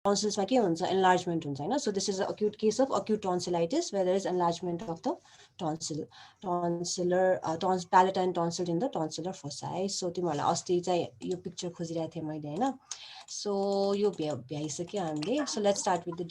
tonsils मा के हुन्छ enlargement हुन्छ हैन. So this is an acute case of acute tonsillitis where there is enlargement of the tonsil, palatine tonsil in the tonsillar fossa. So तिमीहरुलाई अस्ति चाहिँ यो picture खोजिरहेको थिएँ मैले हैन. So यो भ्याइसक्यो हामीले. So let's start with the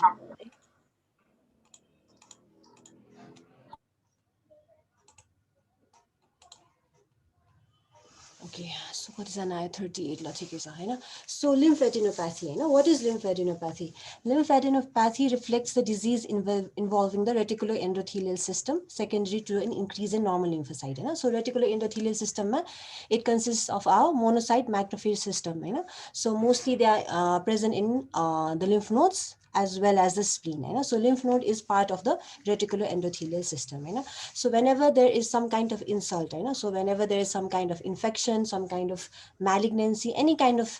Okay, so what is an I-38 ल ठिकै छ हैन. So lymphadenopathy हैन. What is lymphadenopathy? Lymphadenopathy reflects the disease involving the reticuloendothelial system secondary to an increase in normal lymphocyte हैन. So reticuloendothelial system मा it consists of our monocyte macrophage system हैन. So mostly they are present in the lymph nodes as well as the spleen. So lymph node is part of the reticuloendothelial system. So whenever there is some kind of insult, so whenever there is some kind of infection, some kind of malignancy, any kind of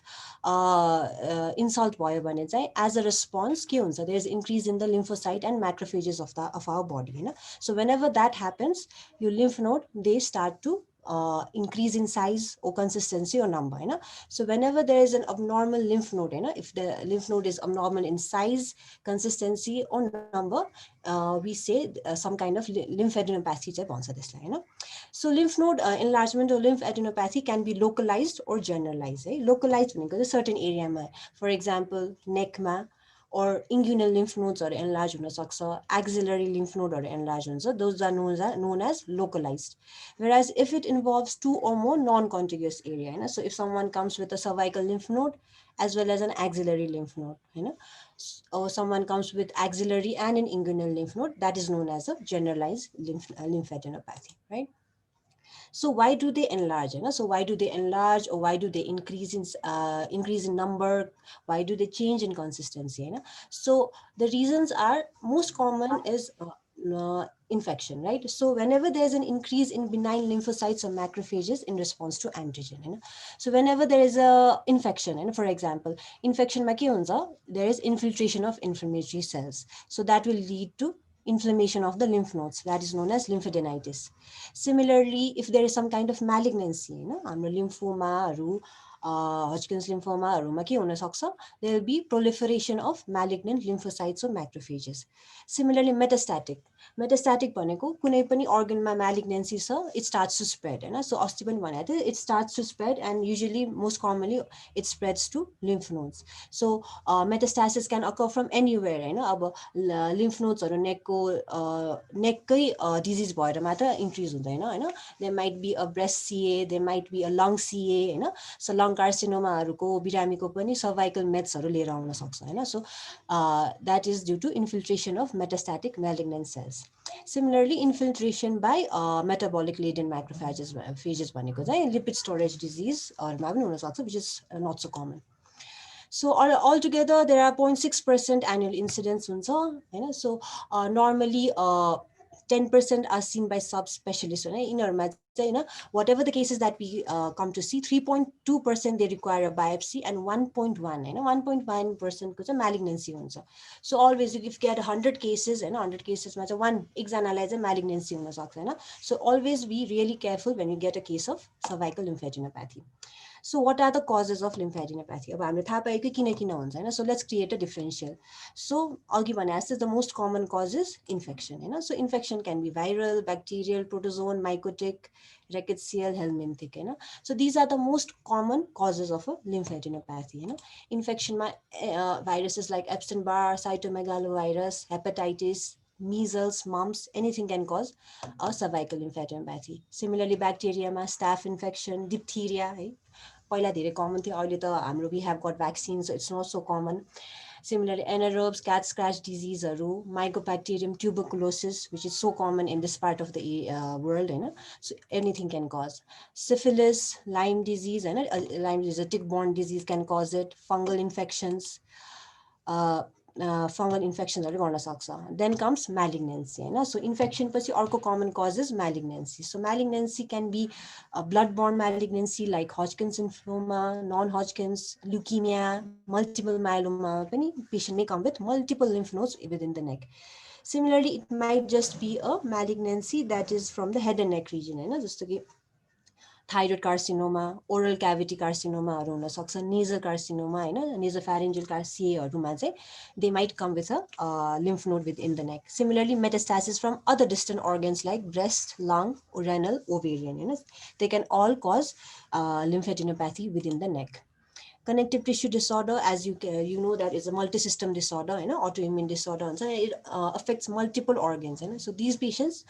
insult as a response, there is increase in the lymphocyte and macrophages of our body. So whenever that happens, your lymph node, they start to increase in size or consistency or number. So whenever there is an abnormal lymph node, if the lymph node is abnormal in size, consistency or number, we say some kind of lymphadenopathy. So lymph node enlargement or lymphadenopathy can be localized or generalized. Localized means a certain area. For example, neck or inguinal lymph nodes or enlarged axillary lymph node or enlarged. Those are known as localized. Whereas if it involves two or more non-contiguous area, so if someone comes with a cervical lymph node as well as an axillary lymph node, or someone comes with axillary and an inguinal lymph node, that is known as a generalized lymphadenopathy, right? So why do they enlarge? So why do they enlarge, or why do they increase in number? Why do they change in consistency? So the reasons are, most common is infection, right? So whenever there's an increase in benign lymphocytes or macrophages in response to antigen, so whenever there is a infection, for example, infection ma ke huncha, there is infiltration of inflammatory cells. So that will lead to inflammation of the lymph nodes, that is known as lymphadenitis. Similarly, if there is some kind of malignancy, lymphoma, Hodgkin's lymphoma, there will be proliferation of malignant lymphocytes or macrophages. Similarly, metastatic भनेको कुनै पनि organमा malignancy छ, it starts to spread. So अस्ति पनि भनेको थिए, it starts to spread, and usually, most commonly, it spreads to lymph nodes. So metastasis can occur from anywhere. अब lymph nodes neckकै disease भएर मात्र increase हुँदैन. There might be a breast CA, there might be a lung CA. So lung carcinoma बिरामीको पनि cervical mets लिएर आउन सक्छ. So that is due to infiltration of metastatic malignant cells. Similarly, infiltration by metabolic laden macrophages भनेको चाहिँ lipid storage disease which is not so common. So altogether, there are 0.6% annual incidence. So normally 10% are seen by subspecialists. Whatever the cases that we come to see, 3.2% they require a biopsy, and 1.1% malignancy. So always, if you get 100 cases, 100 cases, one example malignancy. So always be really careful when you get a case of cervical lymphadenopathy. So what are the causes of lymphadenopathy? So let's create a differential. So the most common cause is infection. So infection can be viral, bacterial, protozoan, mycotic, rickettsial, helminthic. So these are the most common causes of a lymphadenopathy. Infection viruses like Epstein-Barr, cytomegalovirus, hepatitis, measles, mumps, anything can cause a cervical lymphadenopathy. Similarly, bacteria, staph infection, diphtheria. पहिला धेरै common थियो, अहिले त we have got vaccines, so it's not so common. Similarly, anaerobes, cat scratch disease, mycobacterium tuberculosis, which is so common in this part of the world. So anything can cause. Syphilis, Lyme disease, Lyme disease, a tick-borne disease can cause it. Fungal infections. Fungal infections then comes malignancy. So infection पछि अर्को common cause is malignancy. So malignancy can be a blood-borne malignancy like Hodgkin's lymphoma, non-Hodgkin's, leukemia, multiple myeloma. Patient may come with multiple lymph nodes within the neck. Similarly, it might just be a malignancy that is from the head and neck region. Thyroid carcinoma, oral cavity कार्सिनोमाहरू हुनसक्छ, nasal carcinoma होइन, nasopharyngeal कार्सिएहरूमा चाहिँ they might come with a lymph node within the neck. Similarly, metastasis from other distant organs like breast, lung, renal, ovarian, they can all cause lymphadenopathy within the neck. Connective tissue disorder, as you know, that is a multi-system disorder, autoimmune disorder, it affects multiple organs. So these patients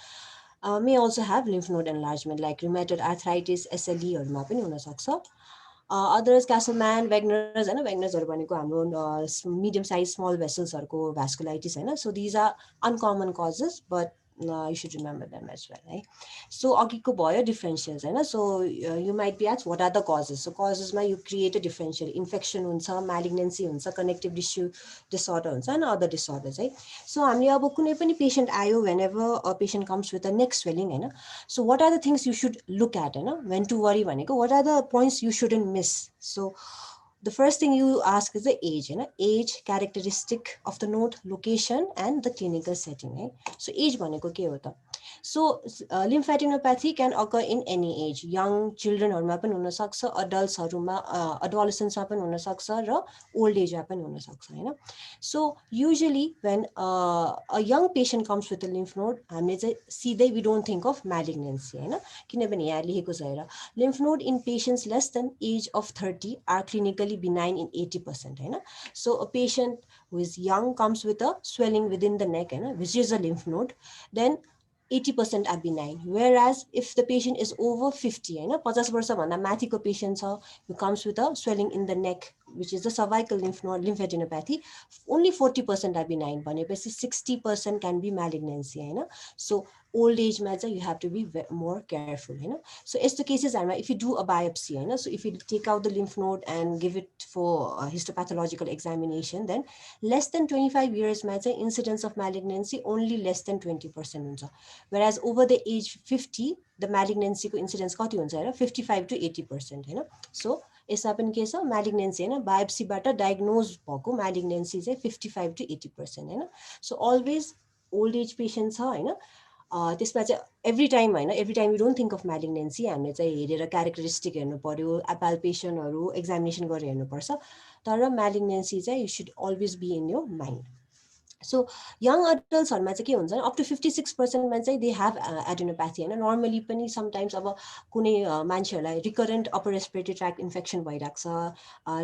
may also have lymph node enlargement like rheumatoid arthritis, SLE पनि हुन सक्छ. Others Castleman, Wagner's, Wagner's medium sized small vessels vasculitis. So these are uncommon causes, but you should remember them as well, right? So agiko bhayo differentials, so you might be asked what are the causes. So causes you create a differential. Infection huncha, malignancy huncha, connective tissue disorder huncha, and other disorders, right? So हामीले अब कुनै पनि patient आयो, whenever a patient comes with a neck swelling, so what are the things you should look at, when to worry भनेको, what are the points you shouldn't miss? So the first thing you ask is the age, age, characteristic of the node, location, and the clinical setting, right? So age भनेको के हो त? So lymphadenopathy can occur in any age. Young childrenहरुमा पनि हुन सक्छ, adultsहरुमा, adolescents पनि हुन सक्छ, र old ageमा पनि हुन सक्छ, हैन? So usually when a young patient comes with a lymph node, हामीले चाहिँ सिधै we don't think of malignancy, हैन? किनभने यहाँ लेखेको छ हेर, lymph node in patients less than age of 30 are clinically benign in 80%, हैन? So a patient who is young comes with a swelling within the neck, which is a lymph node, then 80% are benign. Whereas if the patient is over 50, 50 वर्षभन्दा माथिको patient छ, who comes with a swelling in the neck, which is the cervical lymph node lymphadenopathy, only 40% are benign. भनेपछि 60% can be malignancy, So old age ma you have to be more careful, So यस्तो cases if you do a biopsy, so if you take out the lymph node and give it for a histopathological examination, then less than 25 years ma incidence of malignancy only less than 20% हुन्छ. Whereas over the age 50, the malignancy incidence कति हुन्छ, 55 to 80%, So यसमा पनि के छ, malignancy, biopsy बाट diagnose भएको malignancy चाहिँ 55 to 80%, So always old age patients छ, त्यसमा चाहिँ every time you don't think of malignancy, हामीले चाहिँ हेरेर characteristic हेर्नु पर्यो, palpationहरु examination गरेर हेर्नु पर्छ, तर malignancy चाहिँ you should always be in your mind. So young adults up to 56% they have adenopathy, normally sometimes अब कुनै मान्छेहरुलाई recurrent upper respiratory tract infection भइराख्छ,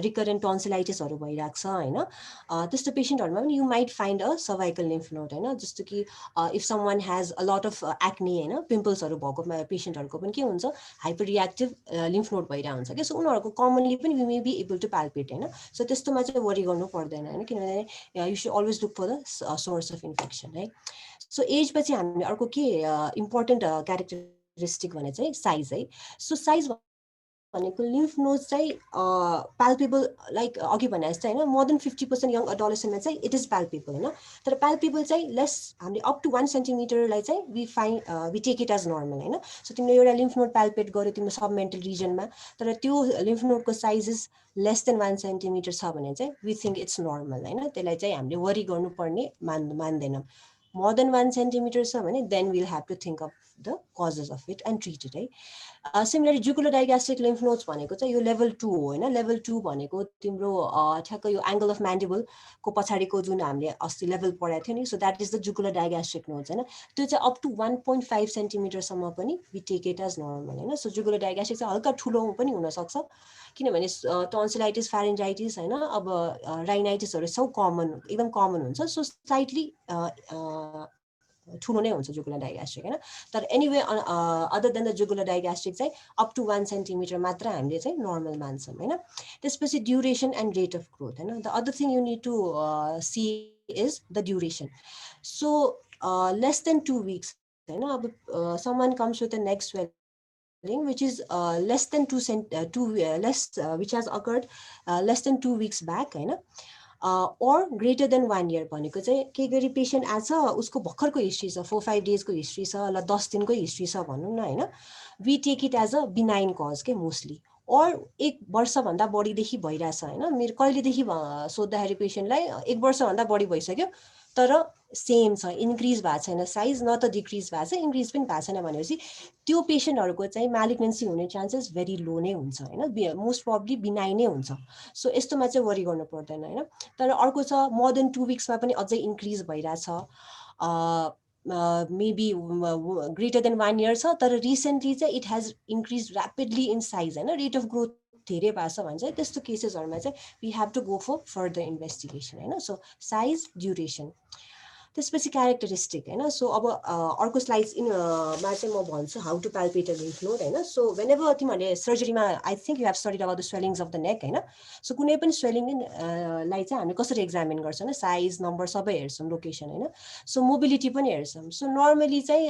recurrent tonsillitis भइराख्छ, हैन? त्यस्तो patientहरुमा पनि you might find a cervical lymph node, जस्तो कि if someone has a lot of acne, pimples भएको patientहरुको पनि के हुन्छ, hyperreactive lymph node भइरा हुन्छ के, so उनीहरुको commonly पनि we may be able to palpate, so त्यस्तोमा चाहिँ worry गर्नु पर्दैन, किनभने you should always look for the source of infection, right? So age पछि हामीले अर्को के important characteristic भने चाहिँ size है. So size भनेको lymph nodes चाहिँ palpable, like अघि भने जस्तै हैन, more than 50% young adolescent मा चाहिँ it is palpable, हैन? तर palpable चाहिँ less, हामीले up to 1 centimeter लाई चाहिँ we take it as normal, हैन? So तिमीले एउटा lymph node palpate गर्यो तिम्रो submental region मा, तर त्यो lymph node को size is less than 1 centimeter छ भने चाहिँ we think it's normal, हैन? त्यसलाई चाहिँ हामीले worry गर्नुपर्ने मान्दैनौं. More than 1 centimeter छ भने then we'll have to think of the causes of it and treat it, right? Similarly, jugulogastric lymph nodes भनेको चाहिँ यो level 2 हो, हैन? Level 2 भनेको तिम्रो ठ्याक्क यो angle of mandible को पछाडीको जुन हामीले अस्ति level पढाएको थियो नि, so that is the jugulogastric nodes, हैन? त्यो चाहिँ up to 1.5 centimeter सम्म पनि we take it as normal, हैन? So jugulogastric चाहिँ हल्का ठुलो पनि हुन सक्छ, किनभने tonsillitis, pharyngitis, हैन? अब rhinitis हरु so common, एकदम common हुन्छ, so slightly ठुलो नै हुन्छ jugulogastric, हैन? तर anyway other than the jugulogastric चाहिँ up to 1 centimeter मात्र हामीले चाहिँ normal मान्छौं, हैन? त्यसपछि duration and rate of growth, हैन? The other thing you need to see is the duration. So less than 2 weeks, हैन? अब someone comes with a neck swelling which is less than which has occurred less than 2 weeks back, हैन? Or greater than 1 year भनेको चाहिँ के गरी patient आछ, उसको भर्खरको history छ, 4-5 days को हिस्ट्री छ, ल 10 दिनको हिस्ट्री छ भनौं न, हैन? We take it as a benign cause के mostly. Or 1 वर्ष भन्दा बढी देखि भइराछ, हैन? मेरो कहिले देखि सोध्दाखेरि पेशेन्टलाई 1 वर्ष भन्दा बढी भइसक्यो, तर सेम छ, इन्क्रिज भएको छैन साइज, न त डिक्रिज भएको छ, इन्क्रिज पनि भएको छैन भनेपछि त्यो पेसेन्टहरूको चाहिँ म्यालिग्नेन्सी हुने चान्सेस भेरी लो नै हुन्छ होइन, मोस्ट प्रब्ली बिनाइन नै हुन्छ। सो यस्तोमा चाहिँ वरी गर्नु पर्दैन होइन। तर अर्को छ मोर देन 2 विक्समा पनि अझै इन्क्रिज भइरहेछ, मेबी ग्रेटर देन 1 इयर छ, तर रिसेन्टली चाहिँ it has increase rapidly in size होइन, रेट अफ ग्रोथ धेरै भएको छ भने चाहिँ त्यस्तो केसेसहरूमा चाहिँ we have to go for further investigation होइन। सो साइज, ड्युरेसन, त्यसपछि क्यारेक्टरिस्टिक होइन। सो अब अर्को स्लाइड्समा चाहिँ म भन्छु how to palpate a lymph node होइन। सो वेन एभर तिमीहरूले सर्जरीमा I think you have studied about the swellings of the neck होइन। सो कुनै पनि स्वेलिङ लाई चाहिँ हामी कसरी एक्जामिन गर्छौँ, साइज, नम्बर सबै हेर्छौँ, लोकेसन होइन। सो मोबिलिटी पनि हेर्छौँ। सो नर्मली चाहिँ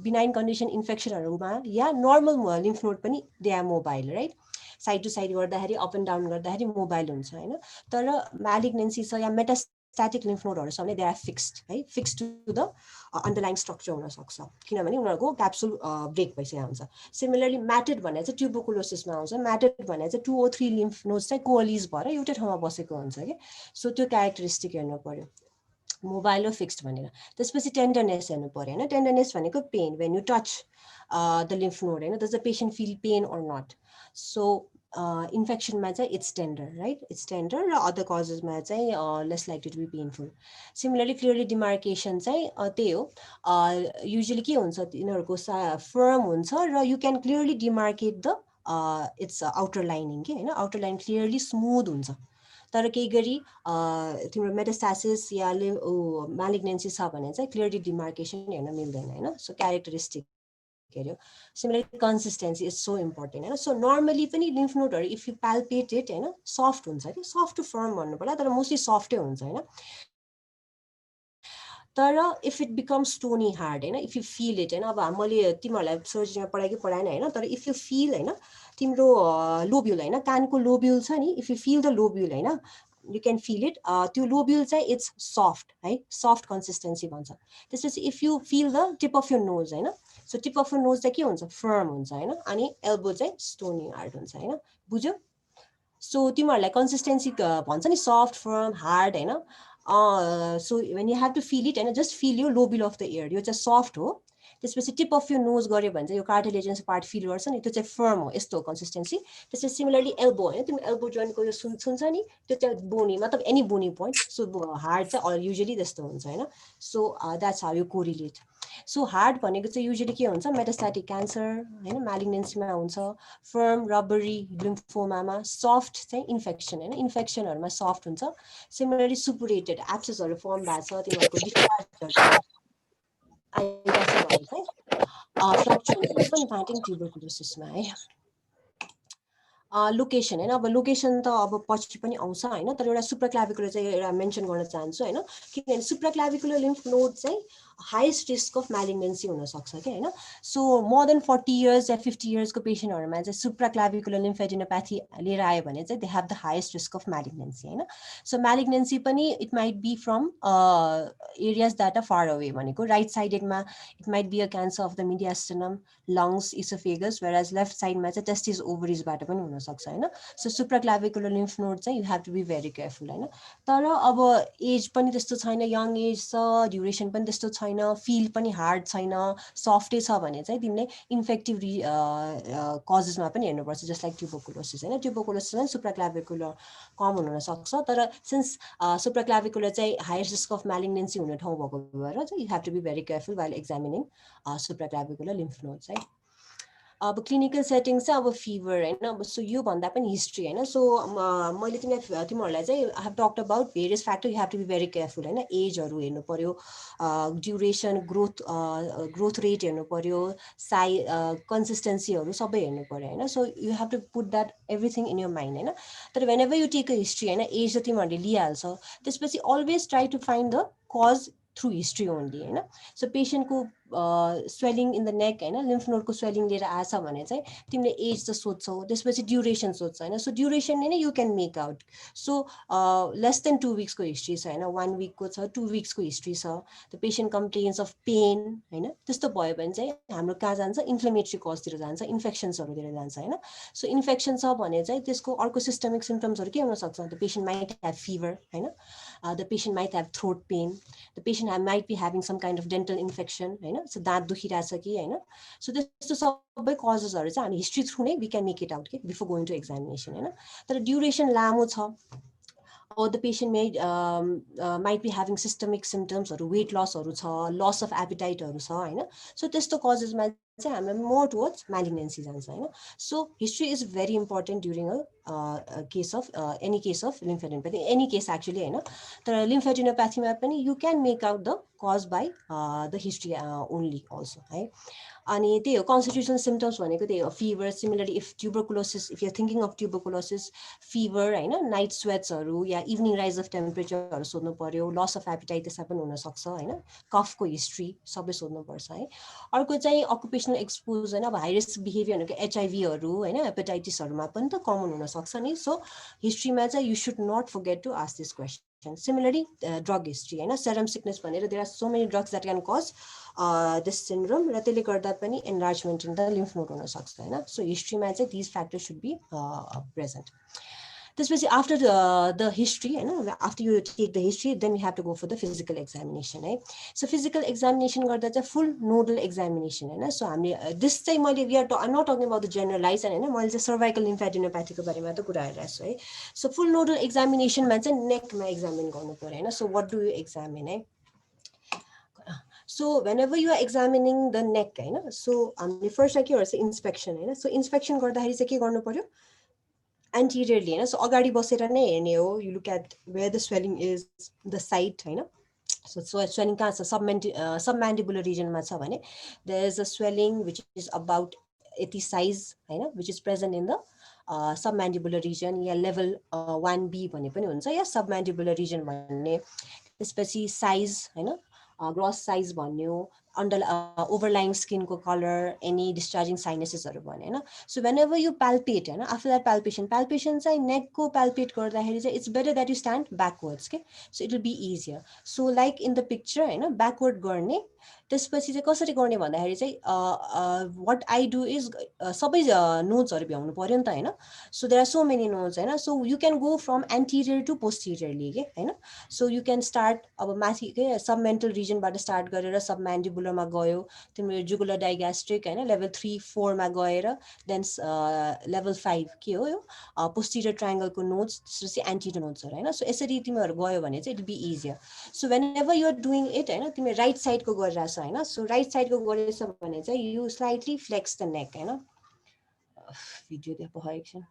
बिनाइन कन्डिसन इन्फेक्सनहरूमा या नर्मल लिम्फ नोड पनि they are mobile right, side to side गर्दाखेरि अप एन्ड डाउन गर्दाखेरि मोबाइल हुन्छ होइन। तर म्यालिग्नेन्सी छ या मेटास्ट्याटिक लिम्फ नोडहरू छ भने दे आर फिक्स्ड है, fixed to the underline structure हुनसक्छ किनभने उनीहरूको क्याप्सुल ब्रेक भइसकेको हुन्छ। सिमिलरली म्याटेड भने चाहिँ ट्युबरकुलोसिसमा आउँछ, म्याटेड भने चाहिँ 2 or 3 लिम्फ नोड्स चाहिँ कोअलिज भएर एउटै ठाउँमा बसेको हुन्छ कि। सो त्यो क्यारेक्टरिस्टिक हेर्नु पर्यो, मोबाइल र फिक्स्ड भनेर। त्यसपछि टेन्डरनेस हेर्नु पर्यो होइन। टेन्डरनेस भनेको pain, when you touch the lymph node होइन, does the patient feel pain or not. So इन्फेक्सनमा चाहिँ it's tender right, it's tender, र अदर कजेसमा चाहिँ less likely to be painful. Similarly clearly demarcation चाहिँ त्यही हो, युजली के हुन्छ तिनीहरूको फर्म हुन्छ र you can clearly demarcate the it's outer lining के होइन, आउटर लाइन क्लियरली स्मुथ हुन्छ। तर केही गरी तिम्रो मेटास्टासिस या म्यालिग्नेन्सी छ भने चाहिँ क्लियरली डिमार्केसन हेर्न मिल्दैन होइन। सो क्यारेक्टरिस्टिक हेऱ्यो। Similarly consistency is so important होइन। सो नर्मली पनि लिम्फ नोडहरू इफ यु पाल्पेट इट होइन, सफ्ट हुन्छ कि, सफ्ट टु फर्म भन्नु पर्ला तर मोस्टली सफ्टै हुन्छ होइन। तर if it becomes stony hard होइन, इफ यु फिल इट होइन, अब मैले तिमीहरूलाई सर्जरीमा पढाएँ कि पढाएन होइन, तर इफ यु फिल होइन तिम्रो लोब्युल होइन, कानको लोब्युल छ नि, if you feel the lobule होइन, यु क्यान फिल इट, त्यो लोब्युल चाहिँ इट्स सफ्ट है, सफ्ट कन्सिस्टेन्सी भन्छ। त्यसपछि if you feel the tip of your nose होइन, so tip of your nose चाहिँ के हुन्छ, फर्म हुन्छ होइन, अनि एल्बो चाहिँ स्टोनी हार्ड हुन्छ होइन, बुझ्यो। सो तिमीहरूलाई कन्सिस्टेन्सी भन्छ नि, सफ्ट, फर्म, हार्ड होइन। So when you have to feel it होइन, जस्ट फिल यो लोबिल अफ द एयर, यो चाहिँ सफ्ट हो। त्यसपछि टिप अफ यो नोज गऱ्यो भने चाहिँ यो कार्टिलेजियस पार्ट फिल गर्छ नि, त्यो चाहिँ फर्म हो, यस्तो हो कन्सिस्टेन्सी। त्यसपछि सिमिलरली एल्बो होइन, तिम्रो एल्बो जोइन्टको यो सुन्छ नि, त्यो चाहिँ बोनी, मतलब एनी बोनी पोइन्ट, सो हार्ड चाहिँ युजली त्यस्तो हुन्छ होइन। So that's how you correlate. So hard भनेको चाहिँ युजली के हुन्छ, मेटास्ट्याटिक क्यान्सर होइन, म्यालिग्नेन्सीमा हुन्छ, फर्म रबरी लिम्फोमामा, सफ्ट चाहिँ इन्फेक्सन होइन, इन्फेक्सनहरूमा सफ्ट हुन्छ। सिमिलरली सुपुरेटेड एब्सेसहरू फर्म भएको छ, तिमीहरूको डिस्चार्जहरू आइरहेछ भने चाहिँ फ्लक्चुएन्ट हुन्छ लिम्फेटिक ट्युबरकुलोसिसमा है। लोकेसन होइन, अब लोकेसन त अब पछि पनि आउँछ होइन, तर एउटा सुप्राक्लाभिकुलर चाहिँ एउटा मेन्सन गर्न चाहन्छु होइन, किनभने सुप्राक्लाभिकुलर लिम्फ नोड चाहिँ हाइएस्ट रिस्क अफ म्यालिग्नेन्सी हुनसक्छ कि होइन। सो मोर देन 40 इयर्स या 50 इयर्सको पेसेन्टहरूमा चाहिँ सुप्राक्लाभिकुलर लिम्फेडिनोप्याथी लिएर आयो भने चाहिँ they have the highest risk of malignancy होइन। सो म्यालिग्नेन्सी पनि it might be from areas that are far away, भनेको राइट साइडेडमा it might be a cancer of the mediastinum, lungs, oesophagus, whereas left साइडमा चाहिँ testis ओभरिजबाट पनि हुनसक्छ होइन। So supraclavicular lymph node चाहिँ you have to be very careful होइन। तर अब एज पनि त्यस्तो छैन, यङ एज छ, ड्युरेसन पनि त्यस्तो छैन, फिल पनि हार्ड छैन, सफ्टै छ भने चाहिँ तिमीले इन्फेक्टिभ कजेसमा पनि हेर्नुपर्छ, जस्ट लाइक ट्युबरकुलोसिस होइन। ट्युबरकुलोसिस पनि सुप्राक्लाभिकुलर कमन हुनसक्छ, तर सिन्स सुप्राक्लाभिकुलर चाहिँ हायर रिस्क अफ म्यालिग्नेन्सी हुने ठाउँ भएको भएर चाहिँ you have to be very careful while examining supraclavicular lymph nodes है। अब क्लिनिकल सेटिङ चाहिँ अब फिभर होइन, अब सो यो भन्दा पनि हिस्ट्री होइन। सो मैले तिमीहरूलाई चाहिँ I have talked about various factor, you have to be very careful होइन। एजहरू हेर्नु पर्यो, ड्युरेसन, ग्रोथ रेट हेर्नु पर्यो, कन्सिस्टेन्सीहरू सबै हेर्नु पर्यो होइन। So you have to put that everything in your mind होइन। तर whenever you take a history होइन, एज त तिमीहरूले लिइहाल्छ, त्यसपछि always try to find the cause through history only होइन। सो पेसेन्टको स्वेलिङ इन द नेक होइन, लिम्फ नोडको स्वेलिङ लिएर आएछ भने चाहिँ तिमीले एज त सोध्छौ, त्यसपछि ड्युरेसन सोध्छ होइन। सो ड्युरेसनले नै you can make out. So less than 2 विक्सको हिस्ट्री छ होइन, 1 विकको छ, 2 विक्सको हिस्ट्री छ, the patient complains of pain होइन, त्यस्तो भयो भने चाहिँ हाम्रो कहाँ जान्छ, इन्फ्लेमेटरी कजतिर जान्छ, इन्फेक्सन्सहरूतिर जान्छ होइन। सो इन्फेक्सन छ भने चाहिँ त्यसको अर्को सिस्टमिक सिम्टम्सहरू के हुनसक्छ, the patient might have fever होइन, the patient might have throat pain, the patient might be having some kind of dental infection, होइन, so दाँत दुखिरहेछ कि होइन, so त्यस्तो सबै कजेसहरू चाहिँ हामी हिस्ट्री थ्रु नै we can make it out कि बिफोर गोइङ टु एक्जामिनेसन, होइन. तर ड्युरेसन लामो छ, or the patient might be having systemic symptoms or weight loss or loss of appetite or so testo causes more towards malignancy जान्छ, होइन. So history is very important during a case of any case of lymphadenopathy, any case actually, होइन. तर lymphadenopathy मा पनि you can make out the cause by the history only also, है. अनि त्यही हो constitutional symptoms भनेको त्यही हो, fever, similarly if tuberculosis, if you're thinking of tuberculosis, fever, होइन, night sweatsहरू yeah evening rise of temperatureहरू सोध्नु पर्यो, loss of appetite त्यसमा पनि हुनसक्छ, होइन, कफको हिस्ट्री सबै सोध्नुपर्छ, है. अर्को चाहिँ occupational expose, होइन, अब हाई रिस्क बिहेभियर भनेको एचआइभीहरू, होइन, हेपाटाइटिसहरूमा पनि त कमन हुनसक्छ नि. सो हिस्ट्रीमा चाहिँ you should not forget to ask this question. Similarly, drug history, होइन, serum sickness भनेर there are so many drugs that can cause this syndrome, र त्यसले गर्दा पनि enlargement in the lymph node हुनसक्छ, होइन. So हिस्ट्रीमा चाहिँ these factors should be present. त्यसपछि after the history, होइन, after you take the history, then you have to go for the physical examination, है. So physical examination गर्दा चाहिँ full nodal examination, होइन. So हामीले this चाहिँ मैले I'm not talking about the generalized, होइन, मैले चाहिँ cervical lymphadenopathy को बारेमा त कुरा गरिरहेको छु, है. So full nodal examination मा चाहिँ नेकमा examine गर्नु पर्यो, होइन. So what do you examine, है. So whenever you are examining the neck, होइन, so हामीले first के गर्छ inspection, होइन. So inspection गर्दाखेरि चाहिँ के गर्नु पर्यो, anteriorly, होइन. So अगाडि बसेर नै हेर्ने हो, you look at where the swelling is, the site, होइन. So swelling कहाँ छ, submandibular region मा छ भने there is a swelling which is about यति size, होइन, which is present in the submandibular region, yeah level 1B भने पनि हुन्छ, या submandibular region भन्ने. त्यसपछि size, होइन, gross size भन्यो, overlying skin को color, any discharging sinuses भन्यो, होइन. So whenever you palpate, होइन, after that palpation चाहिँ neck को palpate गर्दाखेरि चाहिँ it's better that you stand backwards, okay? So it will be easier. So like in the picture, होइन, backward गर्ने. त्यसपछि चाहिँ कसरी गर्ने भन्दाखेरि चाहिँ what I do is सबै नोड्सहरू भ्याउनु पर्यो नि त, होइन. So there are so many nodes, होइन. So you can go from anterior to posteriorly, के, होइन. So you can start अब माथि के सबमेन्टल रिजनबाट स्टार्ट गरेर सबम्यान्डिबुलरमा गयो, तिम्रो जुगुलर डाइग्यास्ट्रिक, होइन, लेभल 3-4 मा गएर देन लेभल 5 के हो यो पोस्टिरियर ट्रायङ्गलको नोड्स, त्यसपछि एन्टिरियर नोड्सहरू, होइन. सो यसरी तिमीहरू गयो भने चाहिँ it will be easier. So whenever you're doing it, होइन, तिमी राइट साइडको गरिरहेछ, होइन. सो राइट साइडको गरेछ भने चाहिँ you slightly flex the neck, होइन. भिडियो त्यहाँ भयो एकछिन.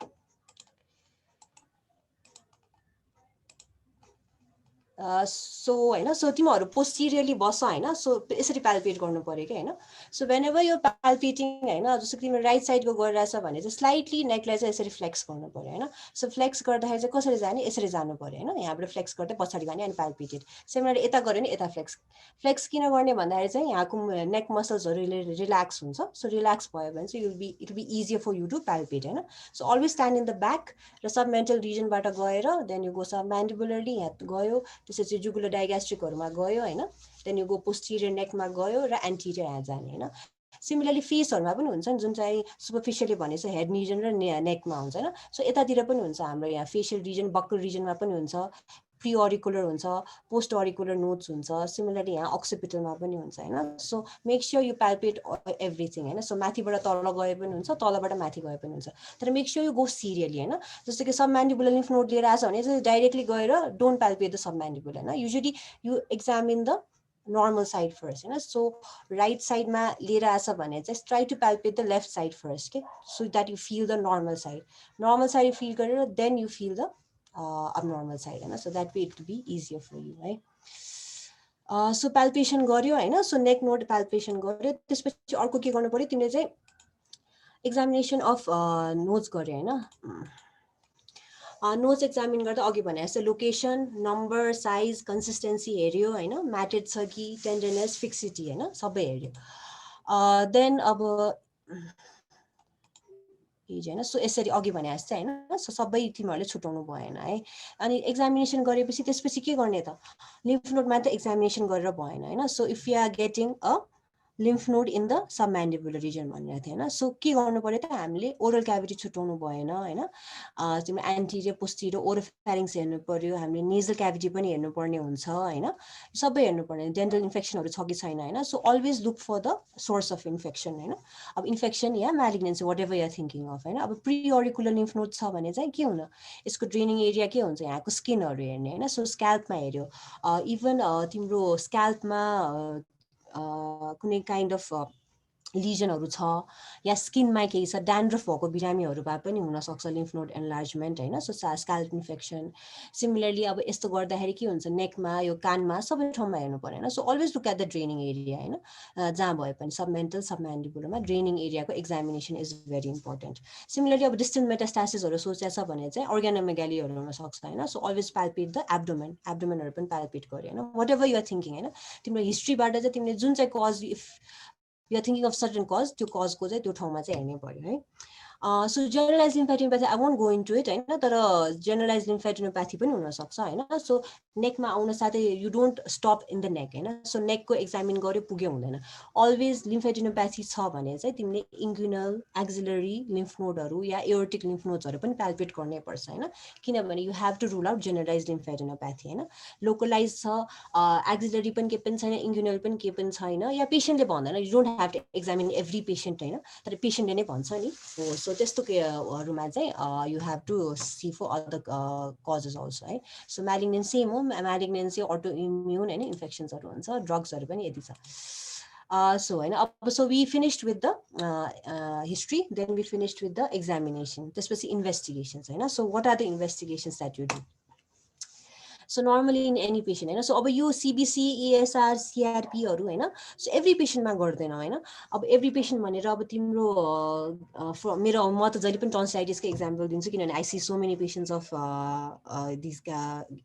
सो होइन, सो तिमीहरू पोस्टिरियरली बस, होइन. सो यसरी प्याल्पेट गर्नु पर्यो कि, होइन. सो वेन एभर यो प्याल्पेटिङ, होइन, जस्तो तिम्रो राइट साइडको गरिरहेछ भने चाहिँ स्लाइटली नेकलाई चाहिँ यसरी फ्लेक्स गर्नु पर्यो, होइन. सो फ्लेक्स गर्दाखेरि चाहिँ कसरी जाने, यसरी जानु पर्यो, होइन. यहाँबाट फ्लेक्स गर्दै पछाडि जाने अनि प्याल्पेटेड. सेमले यता गऱ्यो भने यता फ्लेक्स. फ्लेक्स किन गर्ने भन्दाखेरि चाहिँ यहाँको नेक मसल्सहरू रिल्याक्स हुन्छ. सो रिल्याक्स भयो भने चाहिँ it will be easier for you to palpate, होइन. So always stand in the back र सबमेन्टल रिजनबाट गएर देन यु गो सबम्यान्डिबुलरली, यहाँ गयो, त्यसपछि जुगुलर डाइग्यास्ट्रिकहरूमा गयो, होइन. देन यो गो पोस्टिरियर नेकमा गयो र एन्टिरियर यहाँ जाने, होइन. सिमिलरली फेसहरूमा पनि हुन्छ नि, जुन चाहिँ सुपरफिसियली भनेको हेड रिजन र नेकमा हुन्छ, होइन. सो यतातिर पनि हुन्छ हाम्रो यहाँ फेसियल रिजन, बक्कल रिजनमा पनि हुन्छ, प्री अरिकुलर हुन्छ, पोस्ट अरिकुलर नोड्स हुन्छ, सिमिलरली यहाँ अक्सिपिटलमा पनि हुन्छ, होइन. So make sure you प्याल्पेट everything, होइन. सो माथिबाट तल गए पनि हुन्छ, तलबाट माथि गए पनि हुन्छ, तर make sure you go serially, होइन. जस्तो कि सबम्यान्डिबुलर लिम्फ नोड लिएर आछ भने चाहिँ डाइरेक्टली गएर डोन्ट प्याल्पेट द सबम्यान्डिबुलर, होइन. Usually you examine the normal side first, होइन. So right side मा लिएर आछ भने चाहिँ try to palpate the left side first, okay, so that you feel the normal side you feel गरेर then you feel the abnormal side, होइन. So that way it will be easier for you, right. So palpation गर्यो, होइन. So neck node palpation गर्यो, त्यसपछि अर्को के गर्नु पर्यो, तिमीले चाहिँ examination of nodes गर्यो, होइन. नोट्स एक्जामिन गर्दा अघि भने जस्तो लोकेसन, नम्बर, साइज, कन्सिस्टेन्सी हेऱ्यो, होइन. म्याटेड छ कि, टेन्डरनेस, फिक्सिटी, होइन, सबै हेऱ्यो. देन अब होइन, सो यसरी अघि भने जस्तै, होइन. सो सबै तिमीहरूले छुट्याउनु भएन, है. अनि एक्जामिनेसन गरेपछि त्यसपछि के गर्ने त, लिम्फ नोडमा त एक्जामिनेसन गरेर भएन, होइन. So if you are getting a lymph node in the submandibular region भनेर थियो हैन सो के गर्नु पर्यो त हामीले ओरल क्याभिटी छुटाउनु भएन हैन तिम्रो एन्टिरियर पोस्टिरियर ओरोफेरिङ्स हेर्नु पर्यो हामीले नेजल क्याभिटी पनि हेर्नु पर्ने हुन्छ हैन सबै हेर्नु पर्ने डेन्टल इन्फेक्सनहरु छ कि छैन हैन so always look for the source of infection हैन अब इन्फेक्सन या malignancy whatever you are thinking of हैन अब प्री अरिकुलर लिम्फ नोड छ भने चाहिँ के हुन यसको ड्रेनिङ एरिया के हुन्छ यहाँको स्किनहरु हेर्ने हैन सो स्क्याल्पमा हेर्यो इभन तिम्रो स्क्याल्पमा कुनै काइन्ड अफ लिजनहरु छ या स्किनमा केही छ ड्यान्ड्रफ भएको बिरामीहरुमा पनि हुन सक्छ लिम्फ नोड एनलार्जमेन्ट हैन सो स्क्याल्प इन्फेक्सन सिमिलरली अब यस्तो गर्दाखेरि के हुन्छ नेकमा यो कानमा सबै ठाउँमा हेर्नु पर्यो हैन so always look at the draining area हैन जहाँ भए पनि सबमेन्टल सबम्यान्डिबुलरमा ड्रेनिङ एरियाको examination is very important similarly अब डिस्टल मेटास्टासिसहरु सोचेछ भने चाहिँ अर्गानोमेगालीहरु हुन सक्छ हैन सो अलवेज पाल्पेट द एब्डोमेनहरु पनि पाल्पेट गर्यो हैन whatever you are thinking हैन तिम्रो हिस्ट्रीबाट चाहिँ तिमीले जुन चाहिँ cause if you are thinking of certain cause त्यो cause को चाहिँ त्यो ठाउँमा चाहिँ हेर्नै पर्यो है so generalized lymphadenopathy I won't go into it हैन तर generalized lymphadenopathy पनि हुन सक्छ हैन so नेकमा आउन साथै you don't stop in the neck हैन so neck को एक्जामिन गर्यो पुग्यो हुँदैन always lymphadenopathy छ भने चाहिँ तिमीले inguinal axillary lymph nodeहरु या aortic lymph nodesहरु पनि palpate गर्नै पर्छ हैन किनभने you have to rule out generalized lymphadenopathy हैन localized छ axillary पनि के पनि छैन inguinal पनि के पनि छैन या पेशेन्टले भन्दैन you don't have to examine every patient हैन तर पेशेन्टले नै भन्छ नि so त्यस्तो हरूमा चाहिँ you have to see for other causes also है so malignancy सेम हो malignancy autoimmune हैन इन्फेक्सन्सहरु हुन्छ ड्रग्सहरु पनि यति छ so हैन अब so we finished with the history then we finished with the examination त्यसपछि investigations हैन so what are the investigations that you do so normally in any patient हैन so अब यो CBC ESR CRP हरु हैन so every patient मा गर्दैन हैन अब every patient भनेर अब तिम्रो मेरो म त जहिले पनि tonsillitis को एक्जाम्पल दिन्छु किनभने I see so many patients of these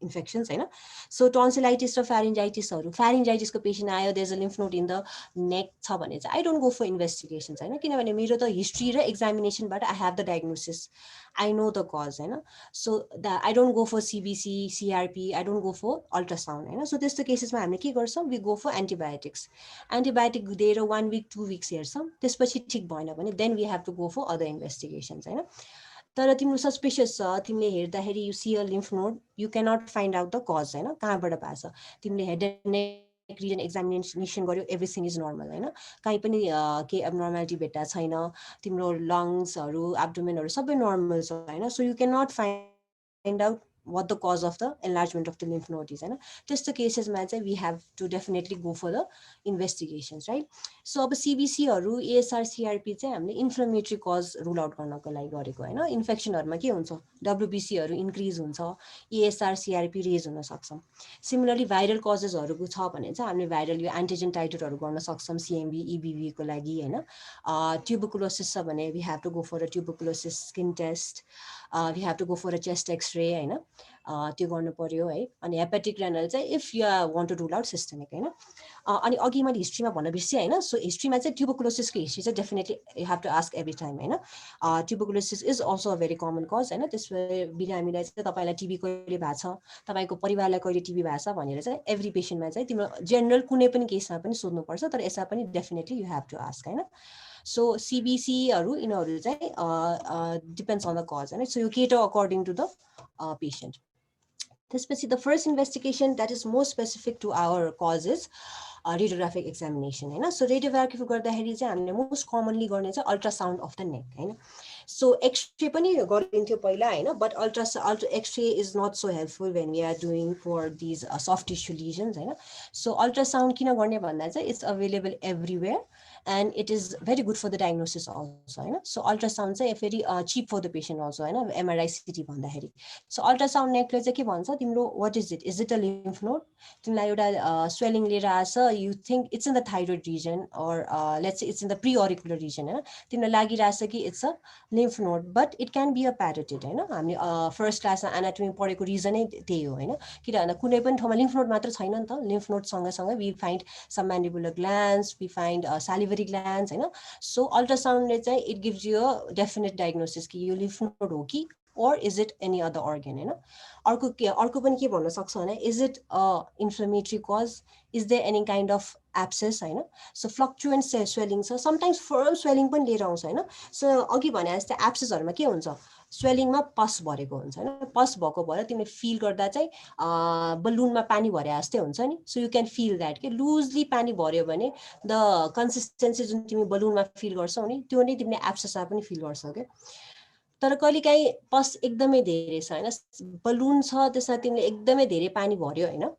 infections हैन so tonsillitis र pharyngitis हरु pharyngitis को patient आयो there's a lymph node in the neck छ भने चाहिँ I don't go for investigations हैन किनभने मेरो त हिस्ट्री र एक्जामिनेसन बाट I have the diagnosis I know the cause हैन so I don't go for CBC CRP I don't go for ultrasound हैन so त्यस्तो केसेसमा हामीले के गर्छौं we go for antibiotics antibiotic दिएर 1 week 2 weeks हेर्छौं त्यसपछि ठीक भएन भने then we have to go for other investigations हैन तर तिम्रो सस्पिशियस छ तिमीले हेर्दाखेरि you see a lymph node you cannot find out the cause हैन कहाँबाट भएको छ तिमीले head and neck region examination गर्यो एभ्रीथिङ इज नर्मल हैन कहीं पनि के एब्नर्मालिटी भेट्टा छैन तिम्रो लङ्सहरु एब्डोमेनहरु सबै नर्मल छ हैन so you cannot find out what the cause of the enlargement of the lymph node is हैन त्यस्तो केसेसमा चाहिँ we have to definitely go for the investigations right so अब CBC हरु ASR CRP चाहिँ हामीले इन्फ्लेमेटरी कज रुल आउट गर्नको लागि गरेको हैन इन्फेक्सनहरुमा के हुन्छ WBC हरु इन्क्रिज हुन्छ ASR CRP रेज हुन सक्छ सिमिलरली भाइरल कजेसहरु छ भने चाहिँ हामीले भाइरल यो एन्टिजेन टाइटरहरु गर्न सक्छौं CMV EBV को लागि हैन ट्युबरकुलोसिस छ भने we have to go for a tuberculosis skin test we have to go for a chest x-ray हैन त्यो गर्नु पर्यो है अनि हेपाटिक रेनल चाहिँ if you want to rule out systemic हैन अनि अघि मैले हिस्ट्रीमा भन्न बिर्से हैन सो हिस्ट्रीमा चाहिँ ट्युबरकुलोसिसको हिस्ट्री चाहिँ definitely you have to ask every time हैन tuberculosis is also a very common cause हैन त्यसपछि बिरामीलाई चाहिँ तपाईलाई टिबी कहिले भएको छ तपाईको परिवारलाई कहिले टिबी भएको छ भनेर चाहिँ एभ्री पेशेन्टमा चाहिँ तिम्रो जेनरल कुनै पनि केसमा पनि सोध्नु पर्छ तर यसमा पनि definitely you have to ask हैन so CBC हरु इनहरु चाहिँ depends on the cause and so you cater according to the patient त्यसपछि the first investigation that is more specific to our cause is radiographic examination हैन so radiography गर्दाखेरि चाहिँ हामीले most commonly गर्ने चाहिँ ultrasound of the नेक हैन so x-ray पनि गरिन्थ्यो पहिला हैन but x-ray is not so helpful when we are doing for these soft tissue lesions हैन so ultrasound किन गर्ने भन्दा चाहिँ it's available everywhere and it is very good for the diagnosis also हैन so ultrasound चाहिँ very cheap for the patient also हैन MRI CT भन्दाखेरि so ultrasound necklace चाहिँ के भन्छ तिम्रो what is it a lymph node तिमीलाई एउटा swelling लिएर आछ you think it's in the thyroid region or let's say it's in the preauricular region हैन तिमीलाई लागिराछ कि it's a lymph node but it can be a parotid हैन हामी first क्लासमा एनाटोमी पढेको रिजनै त्यही हो हैन किनभने कुनै पनि ठाउँमा lymph node मात्र छैन नि त lymph node सँगसँगै we find submandibular glands we find salivary glands हैन so ultrasound ले चाहिँ it gives you a definite diagnosis कि यो lymph node हो कि or is it any other organ, अर्को पनि के भन्न सक्छ भने is it a inflammatory cause, is there any kind of abscess, so fluctuant swelling छ, sometimes firm swelling पनि लिएर आउँछ, so अघि भने जस्तै abscessहरुमा के हुन्छ, swellingमा पस भरेको हुन्छ, पस भएको भएर तिमीले फिल गर्दा चाहिँ बलुनमा पानी भरे जस्तै हुन्छ नि, so you can feel that के लुजली पानी भर्यो भने the consistency जुन तिमी बलुनमा फिल गर्छौ नि त्यो नै तिमीले abscessमा पनि फिल गर्छौ के। तर कहिलेकाहीँ पस एकदमै धेरै छ हैन, बलुन छ त्यसमा तिमीले एकदमै धेरै पानी भर्यो हैन,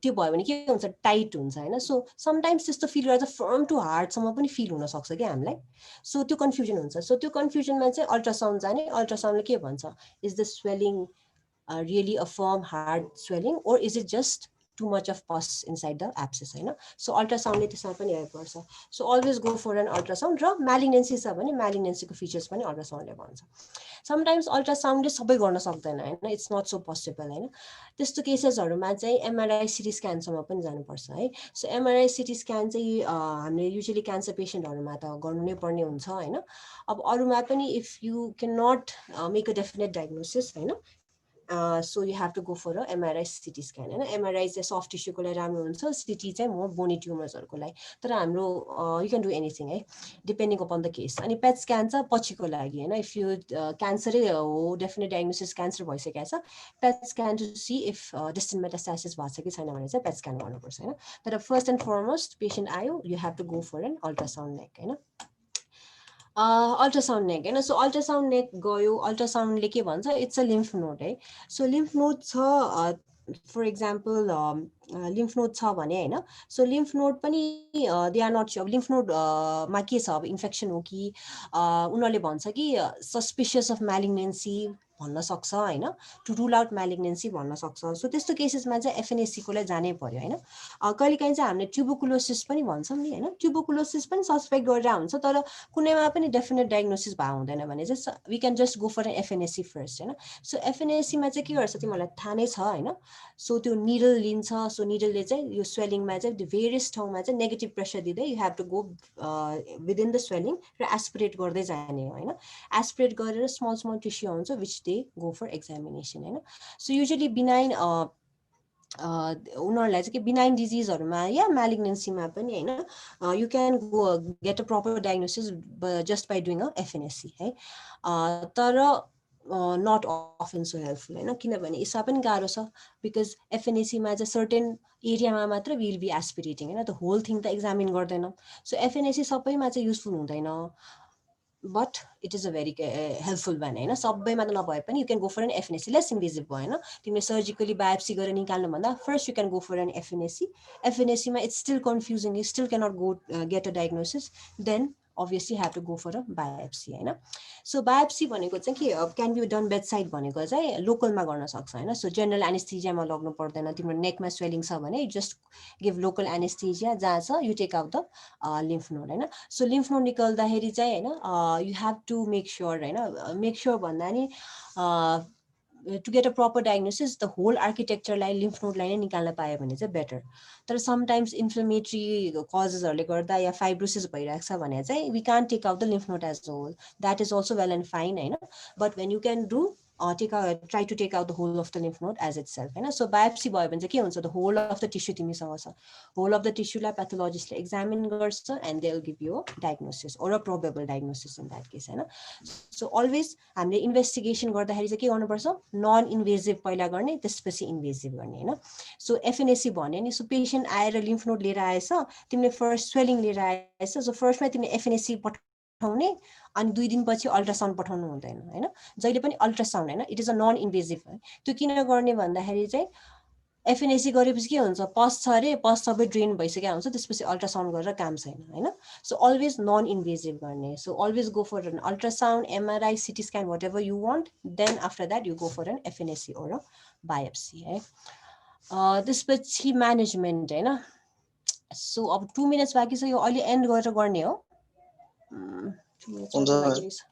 त्यो भयो भने के हुन्छ टाइट हुन्छ हैन, सो समटाइम्स त्यस्तो फिल गर्दा फर्म टु हार्डसम्म पनि फिल हुन सक्छ के हामीलाई, सो त्यो कन्फ्युजन हुन्छ। सो त्यो कन्फ्युजनमा चाहिँ अल्ट्रासाउन्ड जाने, अल्ट्रासाउन्डले के भन्छ, is the swelling really a firm hard swelling or is it just too much of pus inside the abscess, so ultrasound ले त्यसमा पनि हेर्नुपर्छ। so always go for an ultrasound र malignancy छ भने malignancy को features पनि ultrasound ले भन्छ। sometimes ultrasound ले सबै गर्न सक्दैन हैन, it's not so possible हैन, त्यस्तो केसेसहरुमा चाहिँ MRI CT स्क्यान सम्म पनि जानुपर्छ है। so MRI CT स्क्यान चाहिँ हामीले युजुअली क्यान्सर पेशेन्टहरुमा त गर्नु नै पर्ने हुन्छ हैन। अब अरुमा पनि if you cannot make a definite diagnosis हैन, so you have to go for a MRI CT scan हैन। MRI चाहिँ soft tissue को लागि राम्रो हुन्छ, CT चाहिँ more bony tumors हरुको लागि। तर हाम्रो you can do anything है depending upon the case। अनि PET scan चाहिँ पछिको लागि हैन, if you क्यान्सरै हो, definite diagnosis क्यान्सर भइसकेको छ, PET scan to see if distant metastasis भएको छ कि छैन भने चाहिँ PET scan गर्नुपर्छ हैन। तर first and foremost patient आयो, you have to go for an ultrasound neck हैन। अल्ट्रासाउन्ड नेक हैन, सो अल्ट्रासाउन्ड नेक गयो, अल्ट्रासाउन्डले के भन्छ, इट्स अ लिम्फ नोड है। सो लिम्फ नोड छ, फर एक्जाम्पल लिम्फ नोड छ भने हैन, सो लिम्फ नोड पनि they are not sure lymph node मा के छ, अब इन्फेक्सन हो कि उनीहरूले भन्छ कि सस्पिसियस अफ म्यालिग्नेन्सी भन्न सक्छ हैन, टु रुल आउट म्यालिग्नेन्सी भन्न सक्छ। सो त्यस्तो केसेसमा चाहिँ एफएनएससी को लागि जानै पर्यो हैन। कहिलेकाहीँ चाहिँ हामीले ट्युबरकुलोसिस पनि भन्छौँ नि हैन, ट्युबरकुलोसिस पनि सस्पेक्ट गरेर हुन्छ, तर कुनैमा पनि डेफिनेट डायग्नोसिस भएको हुँदैन भने चाहिँ we can just go for an FNAC first हैन। सो एफएनएससीमा चाहिँ के गर्छ तिमीहरूलाई थाहा नै छ हैन, सो त्यो निडल लिन्छ, सो निडलले चाहिँ यो स्वेलिङमा चाहिँ भेरियस ठाउँमा चाहिँ नेगेटिभ प्रेसर दिँदै you have to go within the swelling र एस्पिरेट गर्दै जाने हो हैन। एस्पिरेट गरेर स्मल स्मल टिस्यु हुन्छ which they go for examination हैन। सो युजुअली बिनाइन उनीहरूलाई चाहिँ के बिनाइन डिजिजहरुमा या म्यालिग्नेन्सीमा पनि हैन, you can go get a proper diagnosis just by doing a FNAC है। तर नट अफन सो हेल्पफुल हैन, किनभने यसमा पनि गाह्रो छ, बिकज एफएनएससीमा चाहिँ सर्टेन एरियामा मात्र विल बी एस्पिरेटिङ हैन, त होल थिङ त एक्जामिन गर्दैन। सो एफएनएससी सबैमा चाहिँ युजफुल हुँदैन, but it is a very helpful one हैन, सबैमा त नभए पनि you can go for an FNAC, less invasive भयो हैन। तिमीले सर्जिकली बायोप्सी गरेर निकाल्नु भन्दा first you can go for an FNAC। FNAC मा it's still confusing, you still cannot go get a diagnosis, then obviously have to go for a biopsy हैन। So biopsy भनेको चाहिँ के, क्यान बी डन बेडसाइड भनेको चाहिँ लोकलमा गर्न सक्छ हैन। सो जनरल एनेस्थेजियामा लग्नु पर्दैन, तिम्रो नेकमा स्वेलिङ छ भने जस्ट गिभ लोकल एनेस्थेजिया, जहाँ छ you take out the lymph node हैन। सो लिम्फ नोड निकाल्दाखेरि चाहिँ हैन you have to make sure हैन, मेक स्योर भन्दा नि to get a proper diagnosis the whole architecture लाई lymph node लाई नै निकाल्न पायो भने चाहिँ better। तर sometimes inflammatory causes हरुले गर्दा या fibrosis भइरहेको छ भने चाहिँ we can't take out the lymph node as a whole, that is also well and fine हैन, but when you can do try to take out the whole of the lymph node as itself हैन। so biopsy भयो भने चाहिँ के हुन्छ, the whole of the tissue तिमीसँग छ, whole of the tissue लाई pathologist ले examine गर्छ and they will give you a diagnosis or a probable diagnosis in that case हैन। so always हामीले इन्भेस्टिगेसन गर्दाखेरि चाहिँ के गर्नुपर्छ, नन इन्भेजिभ पहिला गर्ने त्यसपछि इन्भेजिभ गर्ने हैन। सो एफएनएससी भन्यो नि, सो पेशेन्ट आएर लिम्फ नोड लिएर आएछ, तिमीले फर्स्ट स्वेलिङ लिएर आएछ, सो फर्स्टमा तिमीले एफएनएससी पठाउने अनि 2 दिनपछि अल्ट्रासाउन्ड पठाउनु हुँदैन हैन, जहिले पनि अल्ट्रासाउन्ड हैन, it is a non invasive है। त्यो किन गर्ने भन्दाखेरि चाहिँ एफएनएससी गरेपछि के हुन्छ, पस छ अरे, पस सबै ड्रेन भइसकेको हुन्छ, त्यसपछि अल्ट्रासाउन्ड गरेर काम छैन हैन। सो अलवेज नन इन्भेजिभ गर्ने, so always go for an ultrasound, MRI, CT scan, whatever you want, then after that you go for an FNAC or a biopsy है। त्यसपछि म्यानेजमेन्ट हैन। सो अब 2 minutes बाँकी छ, यो अहिले and गरेर गर्ने हो, 2 मिनट्स मात्र बाँकी छ।